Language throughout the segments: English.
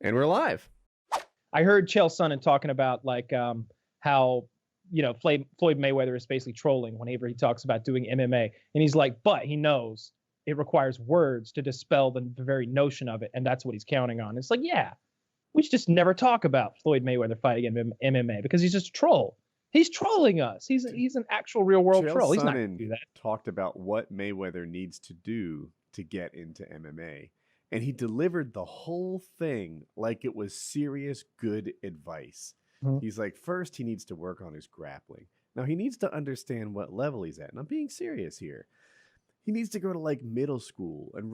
And we're live. I heard Chael Sonnen talking about like how Floyd Mayweather is basically trolling whenever he talks about doing MMA, and he's like, but he knows it requires words to dispel the very notion of it, and that's what he's counting on. It's like, yeah, we should just never talk about Floyd Mayweather fighting in MMA because he's just a troll. He's trolling us. He's an actual real world troll. He's not going to do that. Talked about what Mayweather needs to do to get into MMA. And he delivered the whole thing like it was serious, good advice. Mm-hmm. He's like, first, he needs to work on his grappling. Now, he needs to understand what level he's at. And I'm being serious here. He needs to go to like middle school and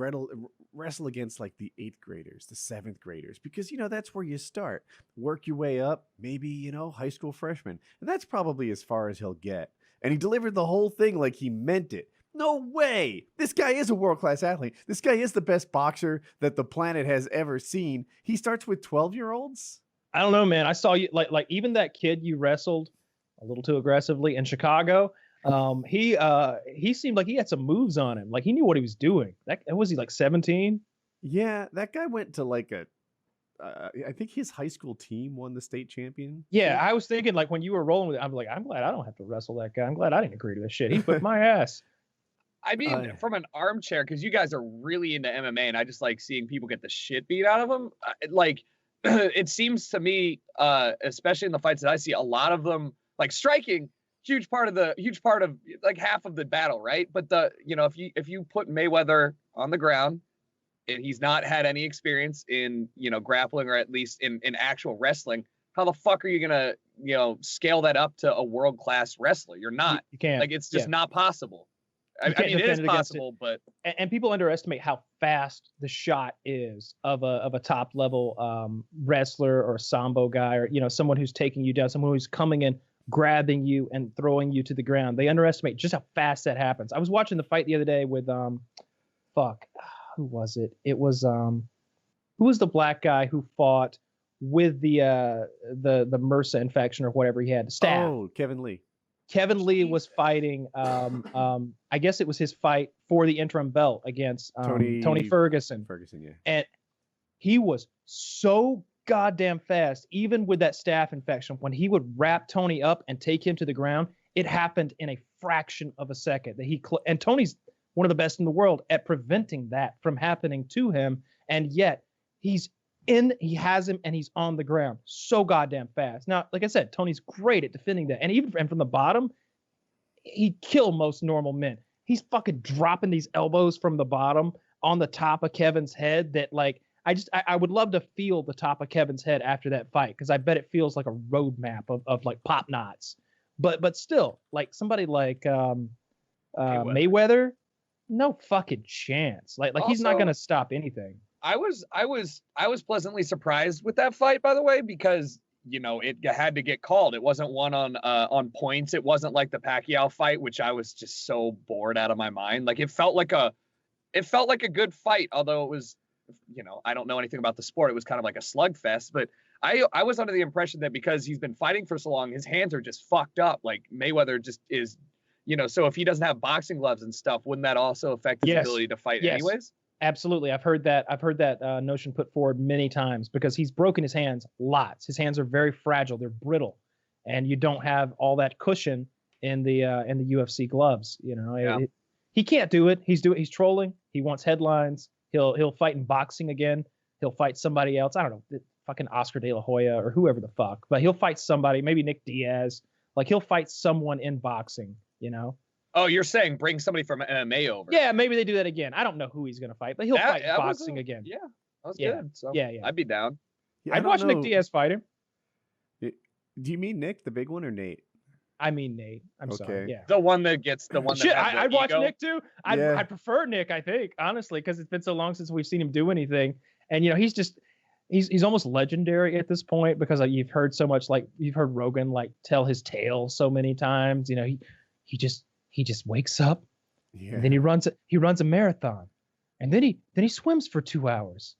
wrestle against like the 8th graders, the 7th graders, because, that's where you start. Work your way up, maybe, high school freshman. And that's probably as far as he'll get. And he delivered the whole thing like he meant it. No way. This guy is a world-class athlete. This guy is the best boxer that the planet has ever seen. He starts with 12-year-olds? I don't know, man. I saw you like even that kid you wrestled a little too aggressively in Chicago. He seemed like he had some moves on him. Like he knew what he was doing. That was he like 17? Yeah, that guy went to like I think his high school team won the state champion. Yeah, I was thinking like when you were rolling with it, I'm like, I'm glad I don't have to wrestle that guy. I'm glad I didn't agree to this shit. He whipped my ass. I mean, from an armchair, because you guys are really into MMA, and I just like seeing people get the shit beat out of them. It seems to me, especially in the fights that I see, a lot of them like striking, huge part of like half of the battle, right? But if you put Mayweather on the ground and he's not had any experience in grappling or at least in actual wrestling, how the fuck are you gonna scale that up to a world-class wrestler? You're not. You can't. Like it's just not possible. I mean, it is possible, but people underestimate how fast the shot is of a top level wrestler or sambo guy or someone who's taking you down, someone who's coming in, grabbing you and throwing you to the ground. They underestimate just how fast that happens. I was watching the fight the other day with who was it? It was who was the black guy who fought with the MRSA infection or whatever he had? Staph. Oh, Kevin Lee. Kevin Lee was fighting, I guess it was his fight for the interim belt against Tony Ferguson. Yeah. And he was so goddamn fast, even with that staph infection. When he would wrap Tony up and take him to the ground, it happened in a fraction of a second. And Tony's one of the best in the world at preventing that from happening to him. And yet he has him and he's on the ground so goddamn fast. Now, like I said, Tony's great at defending that. And from the bottom, he'd kill most normal men. He's fucking dropping these elbows from the bottom on the top of Kevin's head that like, I would love to feel the top of Kevin's head after that fight. Cause I bet it feels like a roadmap of like pop knots, but still like somebody like, Mayweather, no fucking chance. Like also, he's not going to stop anything. I was pleasantly surprised with that fight, by the way, because it had to get called. It wasn't one on points. It wasn't like the Pacquiao fight, which I was just so bored out of my mind. Like it felt like a good fight, although it was, I don't know anything about the sport. It was kind of like a slugfest. But I was under the impression that because he's been fighting for so long, his hands are just fucked up. Like Mayweather just is, so if he doesn't have boxing gloves and stuff, wouldn't that also affect his ability to fight anyways? Absolutely. I've heard that notion put forward many times because he's broken his hands lots. His hands are very fragile. They're brittle. And you don't have all that cushion in the UFC gloves. He can't do it. He's trolling. He wants headlines. He'll fight in boxing again. He'll fight somebody else. I don't know, fucking Oscar De La Hoya or whoever the fuck, but he'll fight somebody, maybe Nick Diaz. Like he'll fight someone in boxing, Oh, you're saying bring somebody from MMA over? Yeah, maybe they do that again. I don't know who he's gonna fight, but he'll fight boxing again. Yeah, that was good. So yeah, I'd be down. I'd watch Nick Diaz fight him. Do you mean Nick, the big one, or Nate? I mean Nate. I'm sorry. Yeah, the one that gets the one. Shit, I'd watch Nick too. I prefer Nick. I think honestly, because it's been so long since we've seen him do anything, and he's almost legendary at this point because you've heard so much. Like you've heard Rogan like tell his tale so many times. He just wakes up, and then he runs a marathon, and then he swims for 2 hours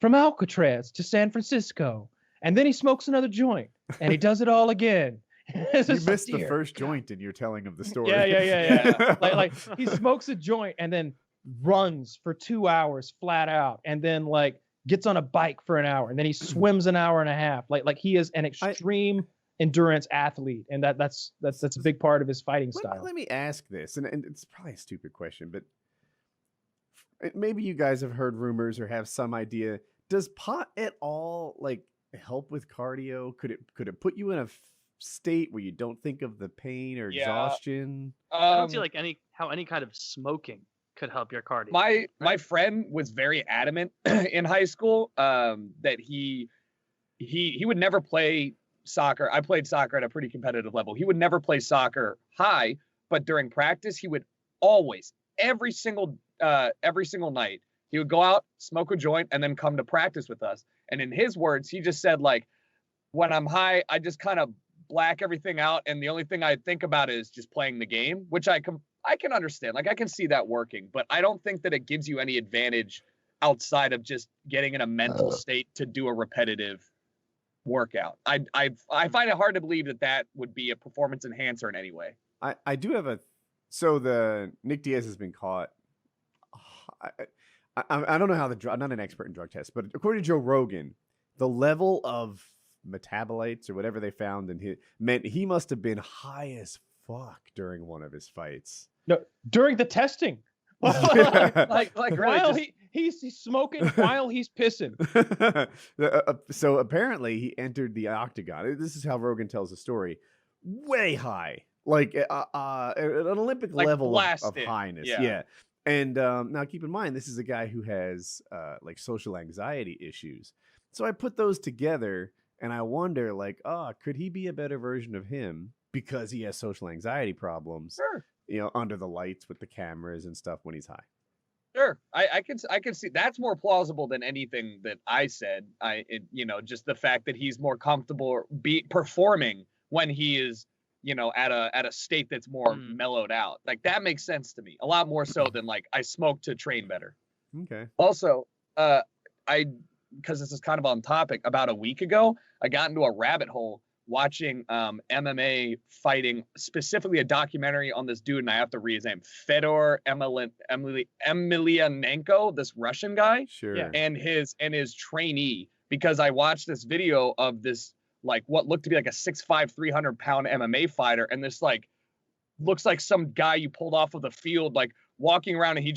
from Alcatraz to San Francisco, and then he smokes another joint, and he does it all again. You missed the first joint in your telling of the story. Yeah. like he smokes a joint and then runs for 2 hours flat out, and then like gets on a bike for an hour, and then he swims an hour and a half. Like he is an extreme endurance athlete, and that's a big part of his fighting style. Let me ask this, and it's probably a stupid question, but maybe you guys have heard rumors or have some idea. Does pot at all like help with cardio? Could it put you in a state where you don't think of the pain or exhaustion? I don't see like how any kind of smoking could help your cardio. My friend was very adamant in high school that he would never play soccer. I played soccer at a pretty competitive level. He would never play soccer high, but during practice he would always every single night he would go out, smoke a joint, and then come to practice with us. And in his words, he just said, like, when I'm high, I just kind of black everything out, and the only thing I think about is just playing the game, which I can understand. Like, I can see that working, but I don't think that it gives you any advantage outside of just getting in a mental state to do a repetitive workout. I find it hard to believe that would be a performance enhancer in any way. I do have so the Nick Diaz has been caught. I don't know how I'm not an expert in drug tests, but according to Joe Rogan, the level of metabolites or whatever they found in him meant he must have been high as fuck during one of his fights. No, during the testing. like while he's smoking while he's pissing. So apparently he entered the octagon. This is how Rogan tells the story. Way high, like an Olympic level of highness. Yeah. And now keep in mind, this is a guy who has like social anxiety issues. So I put those together and I wonder, like, could he be a better version of him because he has social anxiety problems? Sure. You know, under the lights with the cameras and stuff when he's high. Sure. I can see that's more plausible than anything that I said. Just the fact that he's more comfortable performing when he is, at a state that's more mellowed out. Like, that makes sense to me a lot more so than like I smoke to train better. Okay. Also, because this is kind of on topic, about a week ago, I got into a rabbit hole watching MMA fighting, specifically a documentary on this dude, and I have to read his name, Fedor Emelianenko, this Russian guy, sure, and his trainee, because I watched this video of this, like, what looked to be like a 6'5", 300-pound MMA fighter, and this, like, looks like some guy you pulled off of the field, like, walking around, and he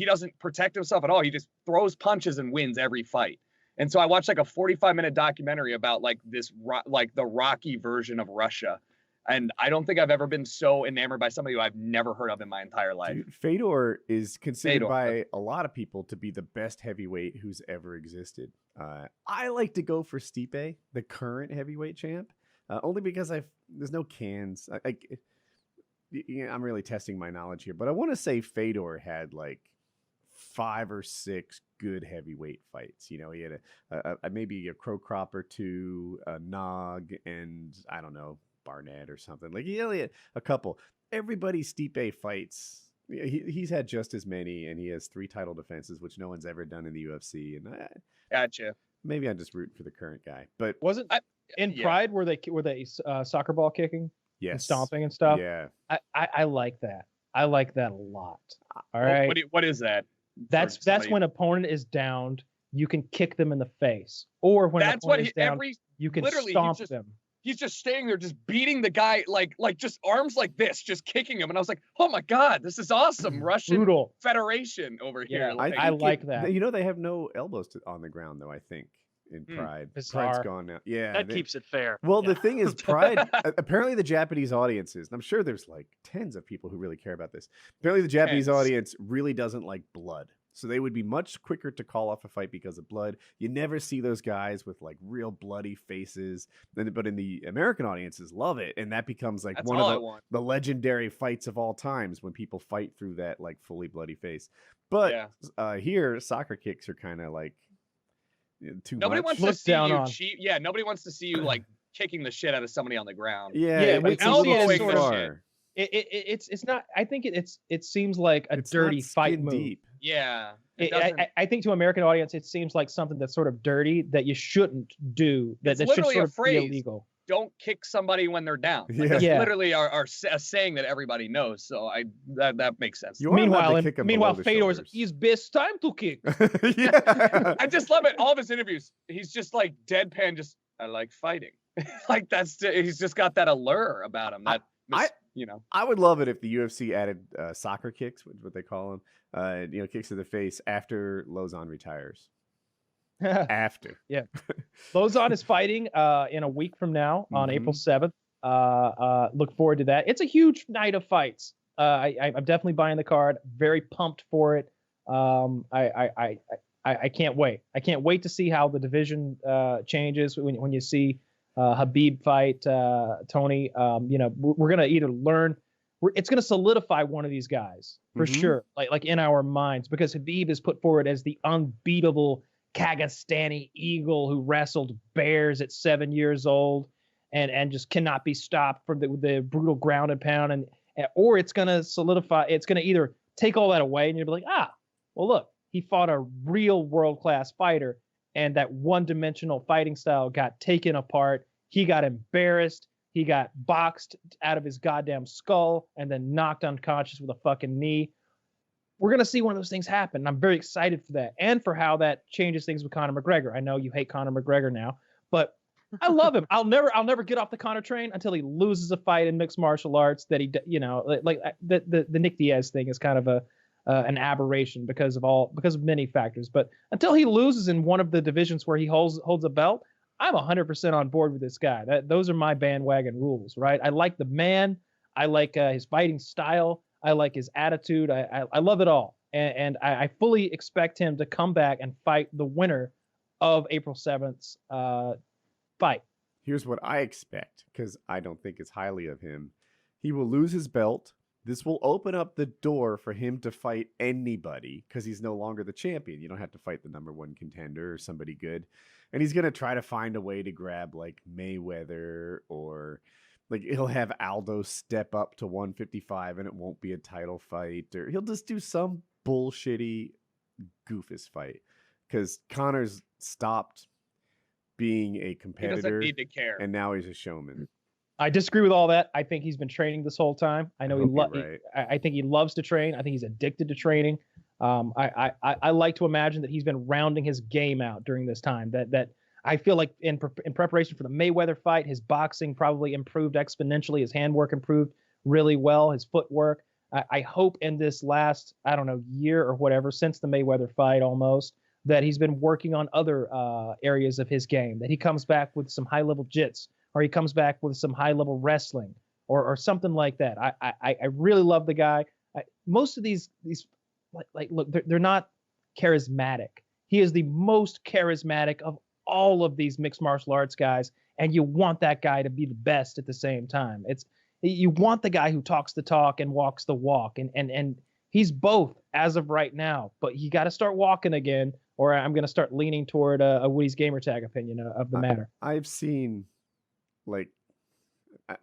doesn't protect himself at all. He just throws punches and wins every fight. And so I watched like a 45-minute documentary about like this, like the Rocky version of Russia. And I don't think I've ever been so enamored by somebody who I've never heard of in my entire life. Dude, Fedor is considered by a lot of people to be the best heavyweight who's ever existed. I like to go for Stipe, the current heavyweight champ, only because there's no cans. I'm really testing my knowledge here, but I want to say Fedor had like 5 or 6 good heavyweight fights. He had maybe a Crow Crop or 2, a Nog, and I don't know, Barnett or something. Like, he only had a couple. Everybody Stipe fights, he's had just as many, and he has 3 title defenses, which no one's ever done in the UFC. And gotcha. Maybe I'm just rooting for the current guy. But wasn't in Pride were they soccer ball kicking? Yes. And stomping and stuff? Yeah. I like that. I like that a lot. All right. What is that? That's when opponent is downed, you can kick them in the face. Or when opponent is down, you can stomp them. He's just staying there, just beating the guy, like just arms like this, just kicking him. And I was like, oh my God, this is awesome. Russian Brutal. Federation over here. Like, I like that. They have no elbows on the ground, though, I think. In Pride. Bizarre. Pride's gone now. Yeah. That keeps it fair. Well, the thing is, Pride, apparently the Japanese audiences, and I'm sure there's like tens of people who really care about this. Apparently the Japanese audience really doesn't like blood. So they would be much quicker to call off a fight because of blood. You never see those guys with like real bloody faces. But in the American audiences love it. And that becomes like one of the legendary fights of all times when people fight through that like fully bloody face. But here, soccer kicks are kind of like, nobody wants to see you cheat. Yeah, nobody wants to see you like kicking the shit out of somebody on the ground. It's a little far. It's not. I think it seems like it's dirty fight move. Deep. Yeah, I think to American audience, it seems like something that's sort of dirty that you shouldn't do. That should sort of be illegal. don't kick somebody when they're down. Like, Yeah. that's Yeah. literally a saying that everybody knows. So that makes sense. You are allowed to kick him below the Fedor's shoulders. his best time to kick. Yeah. I just love it. All of his interviews, he's just like deadpan. Just I like fighting. Like he's just got that allure about him. That you know. I would love it if the UFC added soccer kicks, what they call them, kicks to the face after Lozon retires. After. Yeah. Lozon is fighting in a week from now on April 7th. Look forward to that. It's a huge night of fights. I'm definitely buying the card. Very pumped for it. I can't wait. I can't wait to see how the division changes when you see Habib fight Tony. We're gonna either learn. It's gonna solidify one of these guys for sure, like in our minds, because Habib is put forward as the unbeatable Kagastani eagle who wrestled bears at 7 years old and just cannot be stopped from the brutal ground and pound, or it's gonna solidify. It's gonna either take all that away and you'll be like, well, look, he fought a real world-class fighter, and that one-dimensional fighting style got taken apart. He got embarrassed. He got boxed out of his goddamn skull and then knocked unconscious with a fucking knee. We're going to see one of those things happen. And I'm very excited for that and for how that changes things with Conor McGregor. I know you hate Conor McGregor now, but I love him. I'll never get off the Conor train until he loses a fight in mixed martial arts that he, the Nick Diaz thing is kind of an aberration because of many factors. But until he loses in one of the divisions where he holds a belt, I'm 100% on board with this guy. Those are my bandwagon rules, right? I like the man. I like his fighting style. I like his attitude. I love it all. And I fully expect him to come back and fight the winner of April 7th's fight. Here's what I expect, because I don't think it's highly of him. He will lose his belt. This will open up the door for him to fight anybody because he's no longer the champion. You don't have to fight the number one contender or somebody good. And he's going to try to find a way to grab like Mayweather, or like he'll have Aldo step up to 155 and it won't be a title fight, or he'll just do some bullshitty goofus fight because Conor's stopped being a competitor. He doesn't need to care. And now he's a showman. I disagree with all that. I think he's been training this whole time. I know right. I think he loves to train. I think he's addicted to training. I like to imagine that he's been rounding his game out during this time. That I feel like in preparation for the Mayweather fight, his boxing probably improved exponentially. His handwork improved really well. His footwork. I hope in this last, year or whatever, since the Mayweather fight almost, that he's been working on other areas of his game. That he comes back with some high-level jits, or he comes back with some high-level wrestling, or something like that. I really love the guy. Most of these look, they're not charismatic. He is the most charismatic of all of these mixed martial arts guys, and you want that guy to be the best at the same time. You want the guy who talks the talk and walks the walk, and he's both as of right now. But you got to start walking again, or I'm going to start leaning toward a Woody's Gamertag opinion of the matter. I've seen, I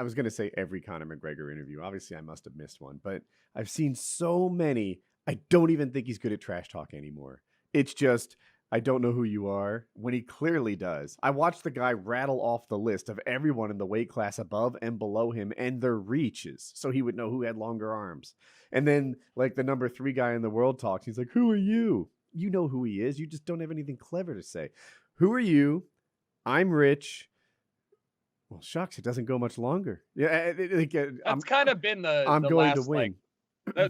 was going to say every Conor McGregor interview. Obviously, I must have missed one, but I've seen so many. I don't even think he's good at trash talk anymore. It's just, I don't know who you are, when he clearly does. I watched the guy rattle off the list of everyone in the weight class above and below him and their reaches, so he would know who had longer arms. And then, like, the number 3 guy in the world talks. He's like, who are you? You know who he is. You just don't have anything clever to say. Who are you? I'm rich. Well, shucks, it doesn't go much longer. Yeah, that's kind of been the I'm going last, to win.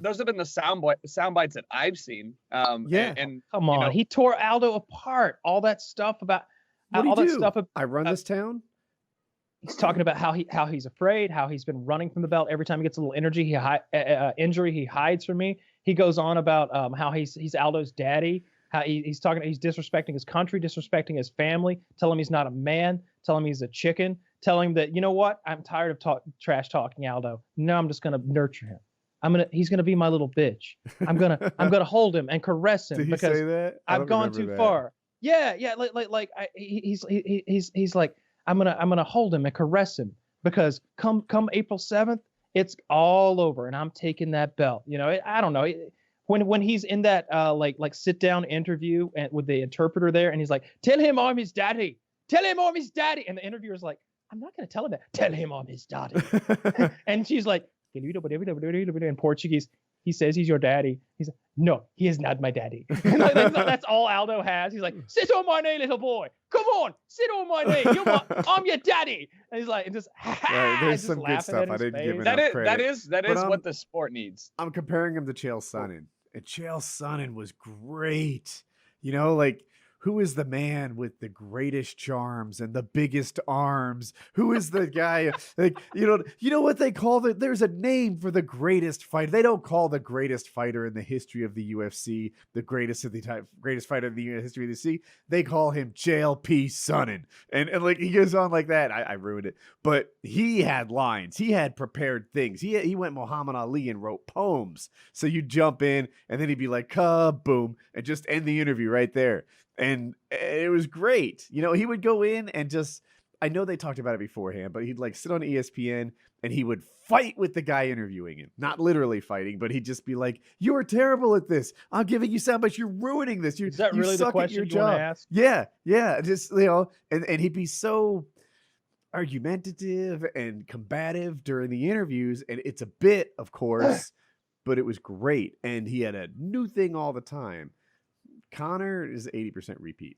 Those have been the sound bites that I've seen. Yeah. And come on, he tore Aldo apart. All that stuff about that stuff. I run this town. He's talking about how he's afraid, how he's been running from the belt every time he gets a little injury, he hides from me. He goes on about how he's Aldo's daddy. How he's disrespecting his country, disrespecting his family, telling him he's not a man, telling him he's a chicken, telling him that, you know what, I'm tired of trash talking Aldo. No, I'm just gonna nurture him. He's gonna be my little bitch. I'm gonna hold him and caress him. Did he because say that? I've gone too far. Yeah. He's like, I'm gonna hold him and caress him because come April 7th, it's all over and I'm taking that belt. I don't know. When he's in that like sit down interview and with the interpreter there, and he's like, tell him I'm his daddy. Tell him I'm his daddy. And the interviewer's like, I'm not going to tell him that. Tell him I'm his daddy. And she's like, in Portuguese, he says he's your daddy. He's like, no, he is not my daddy. And like, that's all Aldo has. He's like, sit on my knee, little boy. Come on, sit on my knee. I'm your daddy. And he's like, and just, there's just some good laughing stuff. at I his didn't give face. enough credit. That is But, what the sport needs. I'm comparing him to Chael Sonnen, and Chael Sonnen was great. You know, like, who is the man with the greatest charms and the biggest arms? Who is the guy? Like, you know what they call it? There's a name for the greatest fighter. They don't call the greatest fighter in the history of the UFC the greatest fighter in the history of the UFC. They call him Chael P. Sonnen, and like he goes on like that. I ruined it, but he had lines. He had prepared things. He went Muhammad Ali and wrote poems. So you jump in, and then he'd be like, kaboom, and just end the interview right there. And it was great. You know, he would go in and just, I know they talked about it beforehand, but he'd like sit on ESPN and he would fight with the guy interviewing him. Not literally fighting, but he'd just be like, you are terrible at this. I'm giving you so much. You're ruining this. Is that really the question you want to ask? Yeah. Just, you know, and he'd be so argumentative and combative during the interviews. And it's a bit, of course, but it was great. And he had a new thing all the time. Conor is 80% repeat.